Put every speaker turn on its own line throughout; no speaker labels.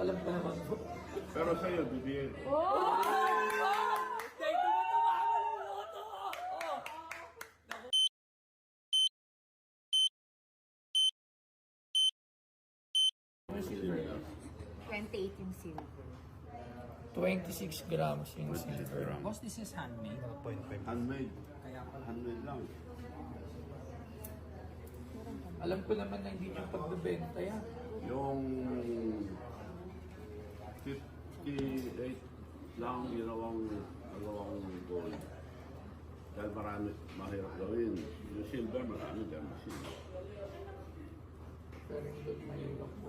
alam ko naman po.
Pero sa'yo, bibigyan.
Oh! Dahil tumatawa ng loto! Oh! Silver.
28 yung silver.
26 grams yung silver.
Boss, this is handmade.
Handmade.
Kaya pala.
Handmade lang.
Alam ko naman na hindi niya pagbebenta yan.
Yung 58 lang ginawang gold. Dahil marami mahirap gawin. Yung silver marami dahil machine.
Pero hindi mahirap po.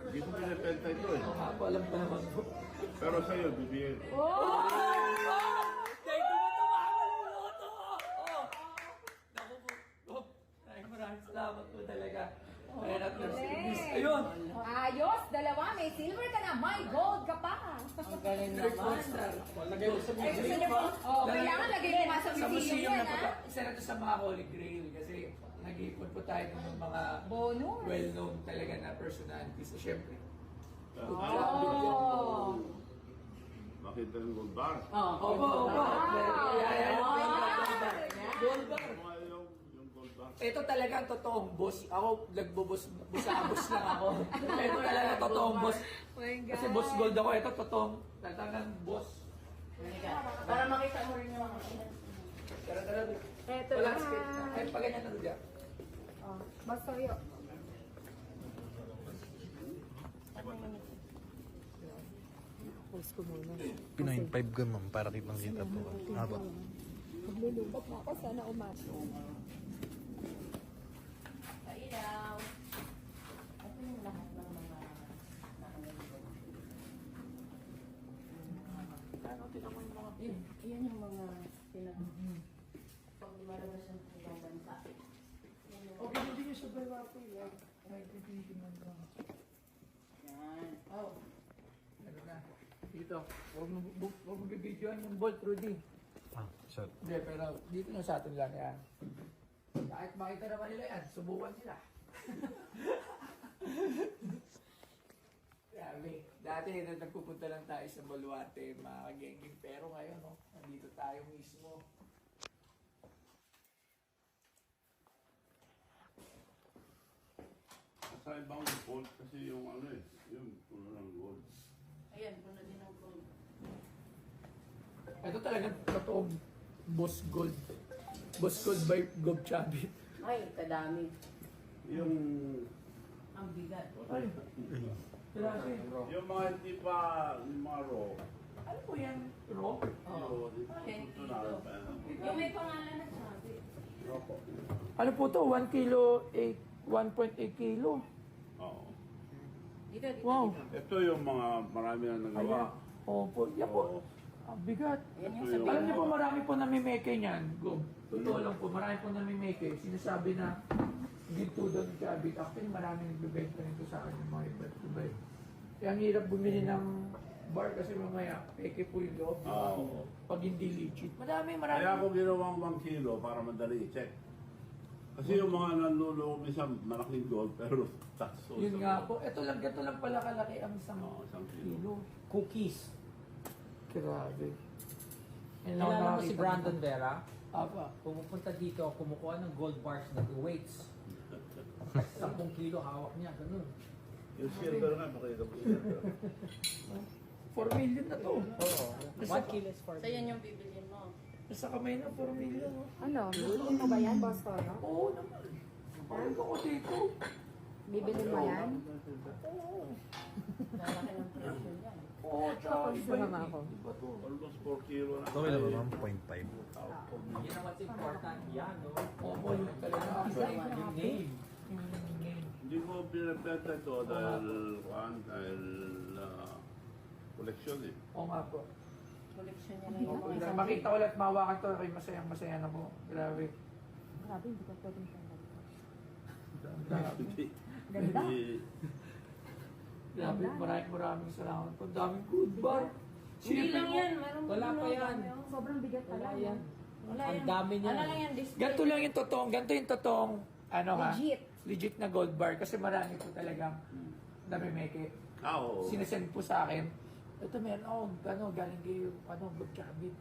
Hindi ko pinipenta ito eh.
Ako alam ko naman po.
Pero sa'yo, bibigyan.
Oh! Dahil tumatawa ng loto! Oh! Naku po. Oh, maraming salamat po talaga. Ayan at service. Ayun!
Ayos, dalawa. May silver ka na, may gold ka pa.
Ang galing
Third
naman.
star.
Lagay mo sa
Ay, gusto
museum
niyo po?
pa.
Oh, kailangan lagay mo nga sa
Sa
museum
museum
yan,
na po.
ha?
Isa na to sa mga Holy Grail kasi nag-iipon po tayo ng mga
Bonus.
well-known talaga na personalities. So, syempre.
Oh.
Makita yung gold bar.
Opo, opo.
Wow.
Yan. Gold bar.
Ano yung gold bar?
Ito talaga ang totoong boss. Ako, busabos lang ako. Ito talaga totoong boss.
Oh my God.
Kasi boss gold ako. Ito totoong talagang boss.
Para makita mo rin yung mga...
Tara.
Eto
Wala
na.
skate. Ay, paganyan na dyan.
Oh, basta yun. Post ko muna.
Pinoy 5 ka ma'am, para kitang kita po. Haba.
Maglulubot na ako, sana umasok. Pailaw. Ito yung lahat ng mga
Ano, tinan mo yung mga
Iyan yung mga pag lumalabas ng ibang bansa.
Okay, hindi nyo siya baywapo yan. Ay, hindi man lang.
Yan. Oh.
Ano na? Dito. Huwag mo bibidyoan yung bolt, Rudy.
Ah, sir.
Hindi, pero dito na sa atin lang yan. Kahit makita naman nila yan, subukan sila. Grabe. Dati nagpupunta lang tayo sa Baluarte, mga kagenging. Pero ngayon, no, nandito tayo mismo.
Sa ibang gold kasi yung ano eh, yung puno ng gold.
Ayan, puno din ng gold.
Ito talagang totoong Boss Gold. Boss Gold by Gob Chubby.
Ay, kadami.
Yung
Ang bigat.
Ay, grabe.
yung mga hindi pa, yung mga raw.
Ano po yan? Raw?
Oo. Ito na.
Yung may pangalan na sabi.
Raw po.
Ano po to? 1 kilo, 1.8 kilo.
Oo.
Dito.
Wow.
Ito yung mga marami na nagawa.
Opo. Yan po. Ang bigat.
Yan yung
Ito yung-
Alam niyo po marami po namimeke niyan. Gob. Totoo lang po. Marami po namimeke. Sinasabi na ginto daw ng Chubby. Actually marami nagbibenta nito sa akin yung mga iba't iba. Kaya ang hirap bumili ng bar kasi mamaya peke po yung loob.
Oo.
Pag hindi legit. Marami.
Kaya ako ginawang 1 kilo para madali i-check. Kasi yung mga nanluloko minsan malaking gold pero tax.
Yun nga po. Ito lang pala kalaki ang isang
Oo, isang
kilo.
Cookies.
Grabe. Yan lang
Kilala mo
nakakita
si Brandon Vera?
Apa.
Pumupunta dito, kumukuha ng gold bars na weights. 10 kilo hawak niya, ganun.
Yung silver nga, makita mo silver.
4 million na to.
Oo. 1 kilo is 4
So yan yung bibilin mo.
Nasa kamay na 4 million. Oh.
Ano? Bibilin mo ba yan, Boss Toro?
Oo naman. Bakit ako dito?
Bibilin mo yan?
Oo.
Malaki ng presyo yan.
Oo, tsaka iba yun.
Sumama ako.
Iba to.
Almost 4 kilo na.
Okay lang ba ma'am? 0.5.
Yan ang what's important. Yan, no?
Oo, yun talaga. Actually,
Yung name.
yung name.
Hindi ko pinapenta ito dahil koleksyon eh.
Oo nga po.
Koleksyon niya na yung mga isang...
Makita ko lahat mawakan to. Kaya masaya na po. Grabe.
Grabe, hindi ko pwedeng siya.
Grabe.
Ganda.
Grabe. Maraming salamat po. Daming good bar.
Hindi lang yan. Meron
Wala pa yan.
Sobrang bigat pala.
Wala yan.
Wala
Ang
yan.
dami niya.
Ano lang yan? Display.
Ganito lang yung totoong, ano ha?
Legit.
legit na gold bar kasi marami po talagang namimeke.
Oo.
Sinesend po sa akin, ito meron ako, galing kayo, gold cabinet.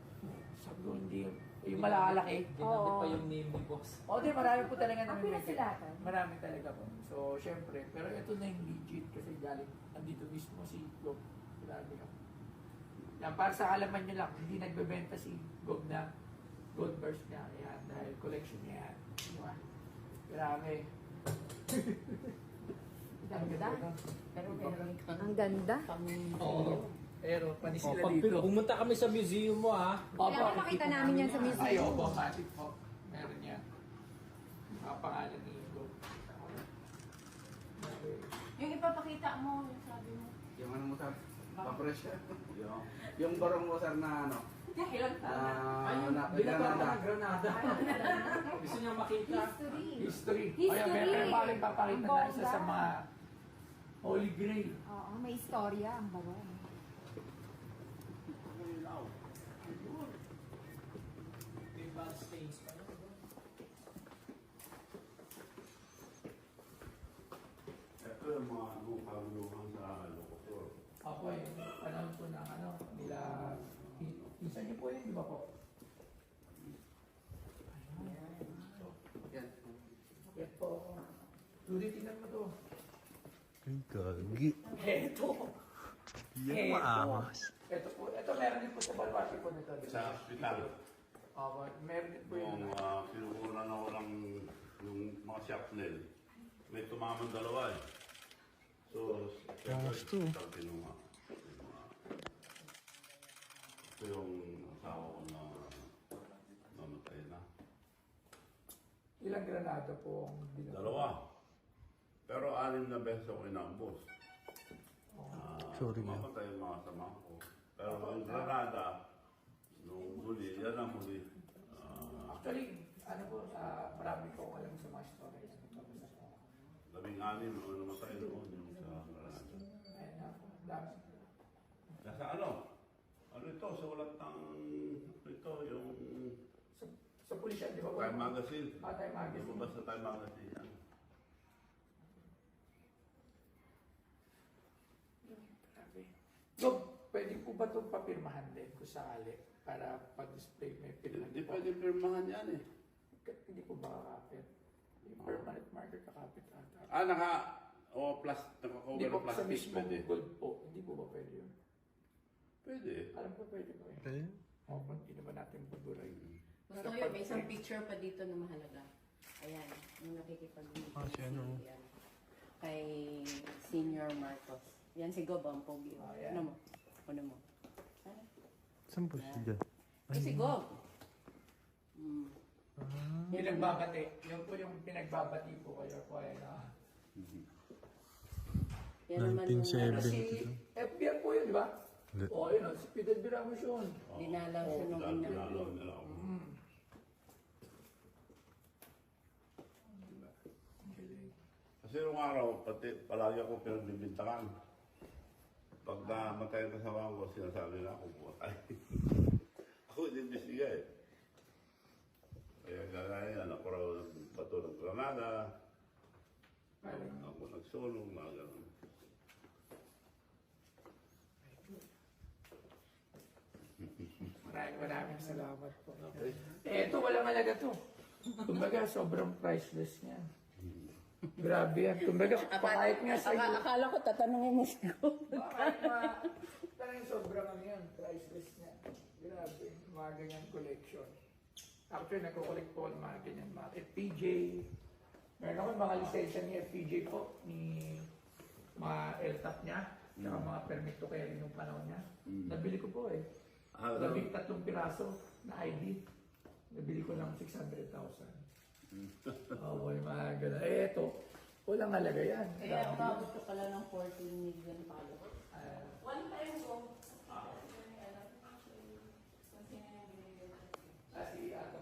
Sabi ko, hindi, yung malalaki.
Dinabit pa yung name ni boss.
O, di, marami po talaga
Ang
namimeke.
pinasilatan.
Marami talaga po. So, syempre, pero ito na yung legit kasi galing, andito mismo si Gob. Grabe ka. Yan, para sa kalaman nyo lang, hindi nagbebenta si Gob na gold bars niya. Yan, dahil collection niya yan. Diba? Grabe.
Ganda. Pero meron kang... Ang ganda.
Oo. Pero, pani
Oh,
sila
pag
dito.
pumunta kami sa museum mo ha.
Kailangan makita namin yan sa museum.
Ay, opo, matik po. Meron yan. Pangalan ni Gob.
Yung ipapakita mo, yung sabi mo.
Yung ano mo sir, papresya. Yung barong mo sir na ano,
Ilang
Ayun,
na
binababa
Granada.
ng Granada.
Gusto niyo makita?
history.
History.
History.
Kaya meron pa rin papakita
Ang
na isa sa
bongga.
mga Holy Grail.
Oo, may istorya ang barong.
May bad stains pa yun.
Ito yung mga kaguluhan sa lokotor.
Ako eh, panahon po ng nila, isa niyo po yun, di ba po?
Yan.
Yan po. Rudy, tingnan mo to.
Ay, gagi.
Eto.
Yan maangas.
Ito po, ito meron din po sa balwati po nito.
Sa hospital,
Opo, meron din po yun.
nung sinukuran ako ng mga shrapnel, may tumamang dalawa eh. So,
Angas to.
kinuha. Ito yung asawa ko na namatay na.
Ilang granada po ang binigay?
Dalawa. Pero 6 na beses ako inambos.
Sorry, man.
Mamatay yung mga sama ko. Pero yung Granada, nung huli, yan ang huli.
Actually, marami po alam sa mga story.
16 ang namatay noon yung sa Granada.
Ayun na po, dami.
Nasa ano? Ano ito? Sa ulat ng... Ito, yung...
Sa pulisya, di ba po?
Time Magazine.
Time Magazine.
Lumabas sa Time Magazine yan.
Grabe. Gob, pwede po ba itong papirmahan din kung sakali para pag-display may pirma?
Hindi pwede pirmahan yan eh.
Hindi po ba kakapit? Yung permanent marker kakapit ata.
Plus,
Hindi
nakakover
po
ng
sa
plastic
mismong
pwede.
gold po. Hindi po ba pwede yun?
Pwede.
Alam ko pwede po eh.
Eh,
Hindi naman natin buburay.
Gusto ko yun, may isang picture pa dito na mahalaga. Ayan, yung nakikipag-meeting
Ah, si ano?
yan, kay Senior Marcos. Yan si Gob, ang pogi.
Ah, yan.
Ano mo? Ano mo?
saan po siya dyan?
Ay, si Gob. Mm.
Pinagbabati. Yun po yung pinagbabati po kayo po ay na.
Yan naman yung
1970.
Si FBR po yun, di ba?
Hindi.
O, yun o. Si Fidel Biramos yun.
dinalaw siya nung
Dahil
ina.
tinalaw nila ako. Kasi nung araw, palagi ako pinagbibintangan. Pag namatay ang kasama ko, sinasabi na ako buhay. Ako hindi bisiga eh. Kaya gagaya yan, ako raw bato ng Granada. Ako nagsulong, mga ganun.
Maraming salamat po. Ito, walang halaga to. Kumbaga, sobrang priceless niya. Grabe yan. Kumbaga, kahit nga sa iyo.
Akala ko tatanungin mo si Gob.
Talagang sobrang ano yan, priceless niya. Grabe, mga ganyan collection. Actually, nagko-collect po ng mga ganyan. Mga FPJ. Meron ako yung mga lisensya ni FPJ po, ni mga LTAP niya, saka mga permit to carry nung panahon niya. Nabili ko po eh. Labing 3 piraso na ID. Nabili ko lang 600,000. Oo, yung mga gano'n. Eh, ito, walang halaga yan.
Kaya umabot ka pala ng 14 million followers. One time ko.
Si Ato.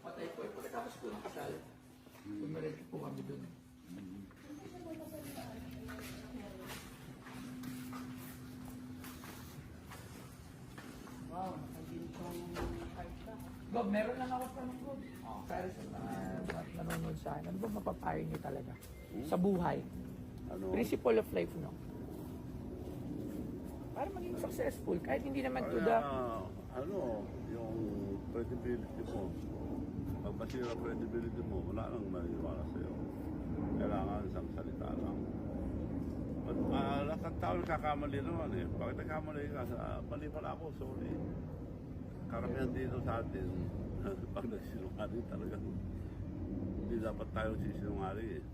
Patay po. Pagkatapos po ng kasal, pumiretso po kami dun.
Wow, nakabili ko ng card ka.
Bob, meron lang ako tanong ko. Para sa mga nanonood sa akin, ano ba mapapayo niyo talaga sa buhay?
Ano?
Principle of life, no? Para maging successful, kahit hindi naman to
Kaya,
the...
ano, yung credibility mo. Pag masira credibility mo, wala nang maniwala sa'yo. Kailangan isang salita lang. Lahat ng tao nagkakamali naman eh. Bakit nagkamali ka? Mali pala ako, sorry. Karamihan dito sa atin, pag nagsinungaling talaga, hindi dapat tayo sisinungaling eh.